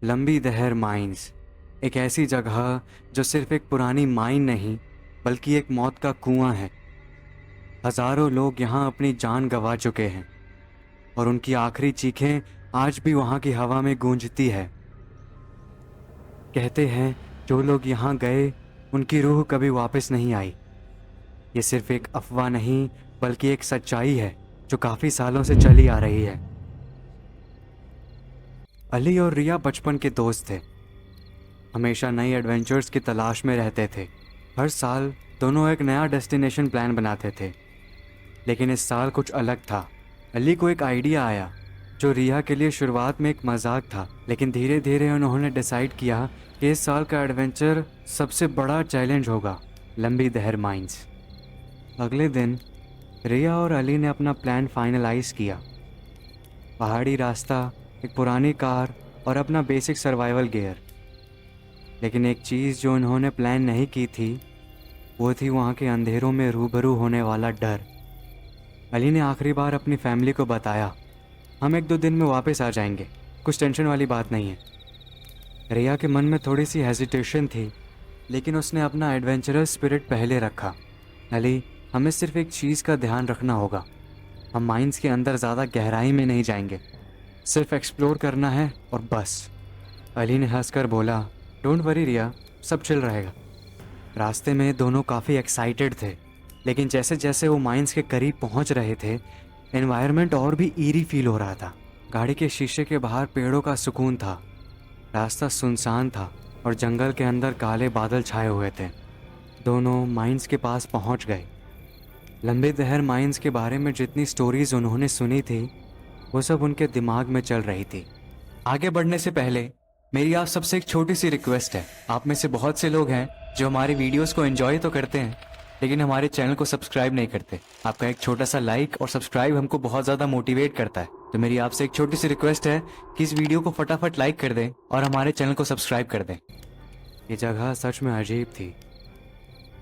लंबी दहर माइंस, एक ऐसी जगह जो सिर्फ एक पुरानी माइन नहीं बल्कि एक मौत का कुआं है। हजारों लोग यहाँ अपनी जान गंवा चुके हैं और उनकी आखिरी चीखें आज भी वहाँ की हवा में गूंजती है। कहते हैं जो लोग यहाँ गए उनकी रूह कभी वापस नहीं आई। ये सिर्फ एक अफवाह नहीं बल्कि एक सच्चाई है जो काफ़ी सालों से चली आ रही है। अली और रिया बचपन के दोस्त थे, हमेशा नई एडवेंचर्स की तलाश में रहते थे। हर साल दोनों एक नया डेस्टिनेशन प्लान बनाते थे, लेकिन इस साल कुछ अलग था। अली को एक आइडिया आया जो रिया के लिए शुरुआत में एक मजाक था, लेकिन धीरे धीरे उन्होंने डिसाइड किया कि इस साल का एडवेंचर सबसे बड़ा चैलेंज होगा, लंबी दहर माइंस। अगले दिन रिया और अली ने अपना प्लान फाइनलाइज किया। पहाड़ी रास्ता, एक पुरानी कार और अपना बेसिक सर्वाइवल गियर। लेकिन एक चीज़ जो उन्होंने प्लान नहीं की थी वो थी वहाँ के अंधेरों में रूबरू होने वाला डर। अली ने आखिरी बार अपनी फैमिली को बताया, हम 1-2 दिन में वापस आ जाएंगे, कुछ टेंशन वाली बात नहीं है। रिया के मन में थोड़ी सी हेजिटेशन थी, लेकिन उसने अपना एडवेंचरस स्पिरिट पहले रखा। अली, हमें सिर्फ एक चीज़ का ध्यान रखना होगा, हम माइंस के अंदर ज़्यादा गहराई में नहीं जाएंगे, सिर्फ एक्सप्लोर करना है और बस। अली ने हंसकर बोला, डोंट वरी रिया, सब चिल रहेगा। रास्ते में दोनों काफ़ी एक्साइटेड थे, लेकिन जैसे जैसे वो माइंस के करीब पहुंच रहे थे एनवायरनमेंट और भी ईरी फील हो रहा था। गाड़ी के शीशे के बाहर पेड़ों का सुकून था, रास्ता सुनसान था और जंगल के अंदर काले बादल छाए हुए थे। दोनों माइंस के पास पहुंच गए। लंबे दहर माइंस के बारे में जितनी स्टोरीज उन्होंने सुनी थी वो सब उनके दिमाग में चल रही थी। आगे बढ़ने से पहले मेरी आप सबसे एक छोटी सी रिक्वेस्ट है। आप में से बहुत से लोग हैं जो हमारी वीडियोस को एंजॉय तो करते हैं लेकिन हमारे चैनल को सब्सक्राइब नहीं करते। आपका एक छोटा सा लाइक और सब्सक्राइब हमको बहुत ज़्यादा मोटिवेट करता है। तो मेरी आपसे एक छोटी सी रिक्वेस्ट है कि इस वीडियो को फटाफट लाइक कर दें और हमारे चैनल को सब्सक्राइब कर दें। ये जगह सच में अजीब थी।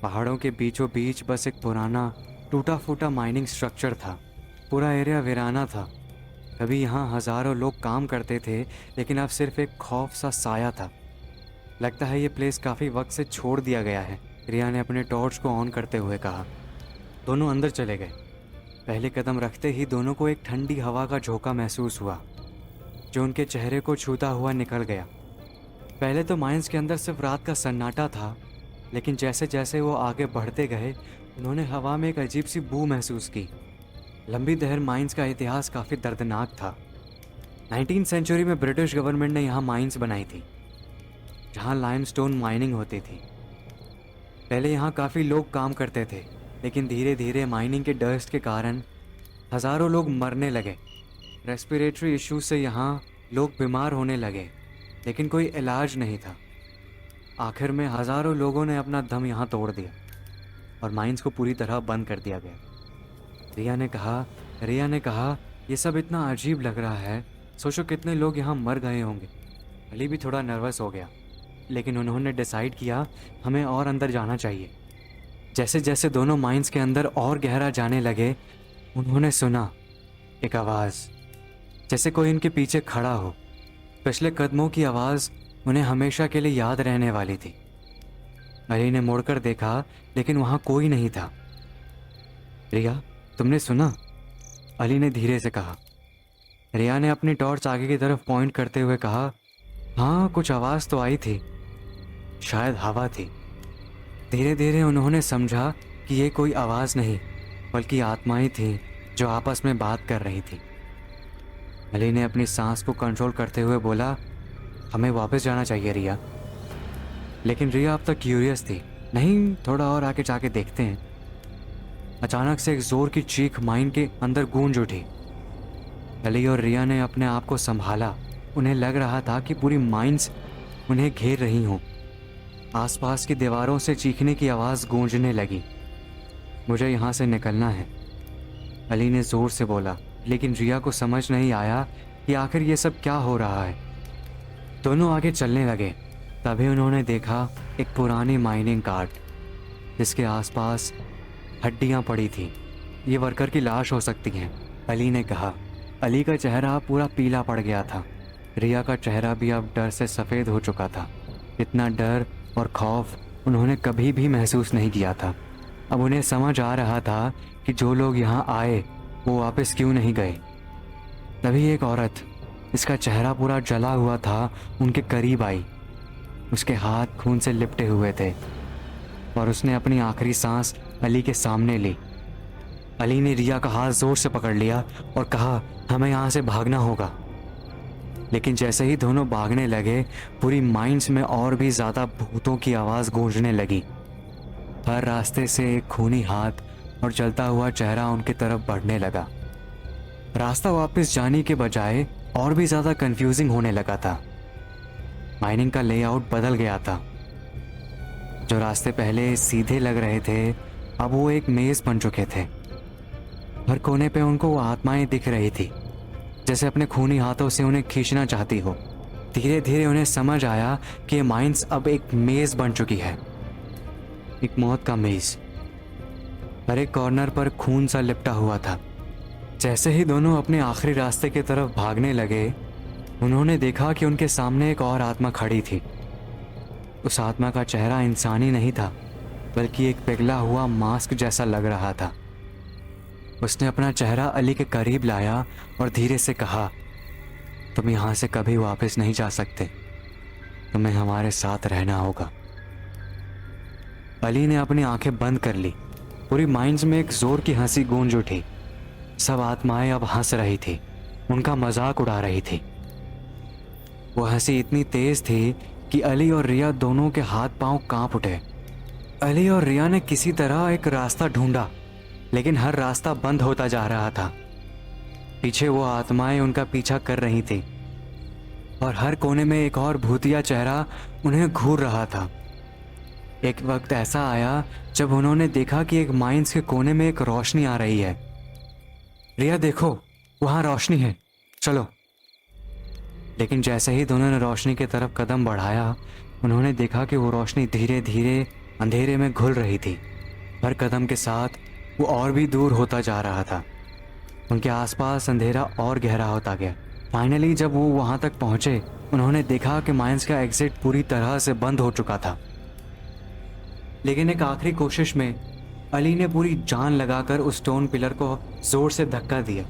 पहाड़ों के बीचों बीच बस एक पुराना टूटा फूटा माइनिंग स्ट्रक्चर था। पूरा एरिया वीराना था। कभी यहाँ हज़ारों लोग काम करते थे, लेकिन अब सिर्फ एक खौफ सा साया था। लगता है ये प्लेस काफ़ी वक्त से छोड़ दिया गया है, रिया ने अपने टॉर्च को ऑन करते हुए कहा। दोनों अंदर चले गए। पहले कदम रखते ही दोनों को एक ठंडी हवा का झोंका महसूस हुआ जो उनके चेहरे को छूता हुआ निकल गया। पहले तो माइंस के अंदर सिर्फ रात का सन्नाटा था, लेकिन जैसे जैसे वो आगे बढ़ते गए उन्होंने हवा में एक अजीब सी बू महसूस की। लंबी दहर माइंस का इतिहास काफ़ी दर्दनाक था। 19वीं सेंचुरी में ब्रिटिश गवर्नमेंट ने यहाँ माइंस बनाई थी जहाँ लाइमस्टोन माइनिंग होती थी। पहले यहाँ काफ़ी लोग काम करते थे, लेकिन धीरे धीरे माइनिंग के डस्ट के कारण हज़ारों लोग मरने लगे। रेस्पिरेटरी इश्यूज से यहाँ लोग बीमार होने लगे, लेकिन कोई इलाज नहीं था। आखिर में हज़ारों लोगों ने अपना दम यहाँ तोड़ दिया और माइंस को पूरी तरह बंद कर दिया गया। रिया ने कहा, ये सब इतना अजीब लग रहा है, सोचो कितने लोग यहाँ मर गए होंगे। अली भी थोड़ा नर्वस हो गया, लेकिन उन्होंने डिसाइड किया हमें और अंदर जाना चाहिए। जैसे जैसे दोनों माइंस के अंदर और गहरा जाने लगे उन्होंने सुना एक आवाज़, जैसे कोई इनके पीछे खड़ा हो। पिछले कदमों की आवाज़ उन्हें हमेशा के लिए याद रहने वाली थी। अली ने मुड़कर देखा, लेकिन वहाँ कोई नहीं था। रिया, तुमने सुना? अली ने धीरे से कहा। रिया ने अपनी टॉर्च आगे की तरफ पॉइंट करते हुए कहा, हाँ, कुछ आवाज़ तो आई थी, शायद हवा थी। धीरे धीरे उन्होंने समझा कि ये कोई आवाज़ नहीं बल्कि आत्माएं थीं जो आपस में बात कर रही थी। अली ने अपनी सांस को कंट्रोल करते हुए बोला, हमें वापस जाना चाहिए रिया। लेकिन रिया अब तक क्यूरियस थी। नहीं, थोड़ा और आगे जाके देखते हैं। अचानक से एक जोर की चीख माइन के अंदर गूंज उठी। अली और रिया ने अपने आप को संभाला। उन्हें लग रहा था कि पूरी माइंस उन्हें घेर रही हों। आसपास की दीवारों से चीखने की आवाज़ गूंजने लगी। मुझे यहाँ से निकलना है, अली ने ज़ोर से बोला, लेकिन रिया को समझ नहीं आया कि आखिर ये सब क्या हो रहा है। दोनों आगे चलने लगे। तभी उन्होंने देखा एक पुरानी माइनिंग कार्ट जिसके आसपास हड्डियां पड़ी थीं। ये वर्कर की लाश हो सकती हैं, अली ने कहा। अली का चेहरा पूरा पीला पड़ गया था। रिया का चेहरा भी अब डर से सफ़ेद हो चुका था। इतना डर और खौफ उन्होंने कभी भी महसूस नहीं किया था। अब उन्हें समझ आ रहा था कि जो लोग यहाँ आए वो वापस क्यों नहीं गए। तभी एक औरत, इसका चेहरा पूरा जला हुआ था, उनके करीब आई। उसके हाथ खून से लिपटे हुए थे और उसने अपनी आखिरी सांस अली के सामने ली। अली ने रिया का हाथ जोर से पकड़ लिया और कहा, हमें यहाँ से भागना होगा। लेकिन जैसे ही दोनों भागने लगे, पूरी माइंस में और भी ज़्यादा भूतों की आवाज़ गूंजने लगी। हर रास्ते से एक खूनी हाथ और जलता हुआ चेहरा उनकी तरफ बढ़ने लगा। रास्ता वापस जाने के बजाय और भी ज़्यादा कंफ्यूजिंग होने लगा था। माइनिंग का लेआउट बदल गया था। जो रास्ते पहले सीधे लग रहे थे, अब वो एक मेज़ बन चुके थे। हर कोने पे उनको वो आत्माएं दिख रही थी, जैसे अपने खूनी हाथों से उन्हें खींचना चाहती हो। धीरे धीरे उन्हें समझ आया कि ये माइंस अब एक मेज़ बन चुकी है, एक मौत का मेज़। हर एक कॉर्नर पर खून सा लिपटा हुआ था। जैसे ही दोनों अपने आखिरी रास्ते की तरफ भागने लगे, उन्होंने देखा कि उनके सामने एक और आत्मा खड़ी थी। उस आत्मा का चेहरा इंसानी नहीं था, बल्कि एक पिघला हुआ मास्क जैसा लग रहा था। उसने अपना चेहरा अली के करीब लाया और धीरे से कहा, तुम यहाँ से कभी वापस नहीं जा सकते, तुम्हें हमारे साथ रहना होगा। अली ने अपनी आंखें बंद कर ली। पूरी माइंड्स में एक जोर की हंसी गूंज उठी। सब आत्माएं अब हंस रही थी, उनका मजाक उड़ा रही थी। वो हंसी इतनी तेज थी कि अली और रिया दोनों के हाथ पांव कांप उठे। अली और रिया ने किसी तरह एक रास्ता ढूंढा, लेकिन हर रास्ता बंद होता जा रहा था। पीछे वो आत्माएं उनका पीछा कर रही थी और हर कोने में एक और भूतिया चेहरा उन्हें घूर रहा था। एक वक्त ऐसा आया जब उन्होंने देखा कि एक माइंस के कोने में एक रोशनी आ रही है। रिया देखो, वहाँ रोशनी है, चलो। लेकिन जैसे ही दोनों ने रोशनी की तरफ कदम बढ़ाया, उन्होंने देखा कि वो रोशनी धीरे धीरे अंधेरे में घुल रही थी। हर कदम के साथ वो और भी दूर होता जा रहा था। उनके आसपास अंधेरा और गहरा होता गया। फाइनली जब वो वहाँ तक पहुँचे, उन्होंने देखा कि माइंस का एग्जिट पूरी तरह से बंद हो चुका था। लेकिन एक आखिरी कोशिश में अली ने पूरी जान लगाकर उस स्टोन पिलर को जोर से धक्का दिया।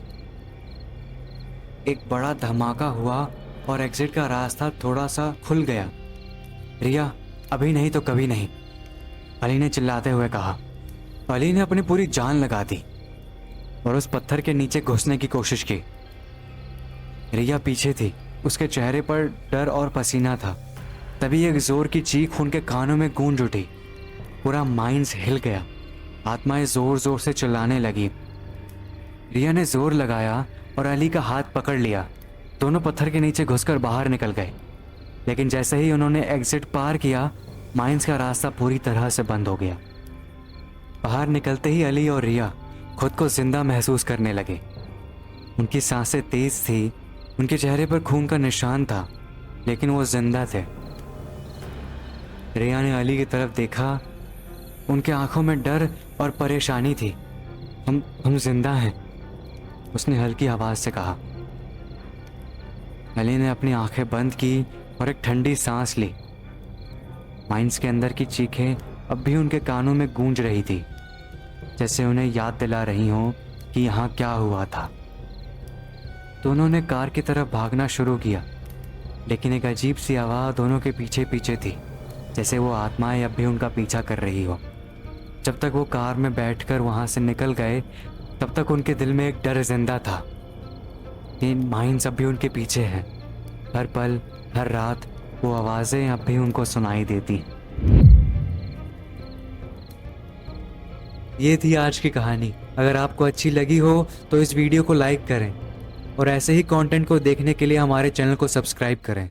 एक बड़ा धमाका हुआ और एग्जिट का रास्ता थोड़ा सा खुल गया। रिया, अभी नहीं तो कभी नहीं, अली ने चिल्लाते हुए कहा। अली ने अपनी पूरी जान लगा दी और उस पत्थर के नीचे घुसने की कोशिश की। रिया पीछे थी, उसके चेहरे पर डर और पसीना था। तभी एक जोर की चीख उनके कानों में गूंज उठी। पूरा माइंस हिल गया। आत्माएं जोर जोर से चिल्लाने लगी। रिया ने जोर लगाया और अली का हाथ पकड़ लिया। दोनों पत्थर के नीचे घुसकर बाहर निकल गए। लेकिन जैसे ही उन्होंने एग्जिट पार किया, माइंस का रास्ता पूरी तरह से बंद हो गया। बाहर निकलते ही अली और रिया खुद को जिंदा महसूस करने लगे। उनकी सांसें तेज थी, उनके चेहरे पर खून का निशान था, लेकिन वो जिंदा थे। रिया ने अली की तरफ देखा। उनके आंखों में डर और परेशानी थी। हम जिंदा हैं, उसने हल्की आवाज से कहा। अली ने अपनी आंखें बंद की और एक ठंडी सांस ली। माइंस के अंदर की चीखें अब भी उनके कानों में गूंज रही थी, जैसे उन्हें याद दिला रही हों कि यहाँ क्या हुआ था। दोनों ने कार की तरफ भागना शुरू किया, लेकिन एक अजीब सी आवाज़ दोनों के पीछे पीछे थी, जैसे वो आत्माएं अब भी उनका पीछा कर रही हो। जब तक वो कार में बैठकर वहाँ से निकल गए, तब तक उनके दिल में एक डर जिंदा था। ये माइंस अब भी उनके पीछे हैं। हर पल, हर रात वो आवाज़ें अब भी उनको सुनाई देती। ये थी आज की कहानी। अगर आपको अच्छी लगी हो तो इस वीडियो को लाइक करें और ऐसे ही कंटेंट को देखने के लिए हमारे चैनल को सब्सक्राइब करें।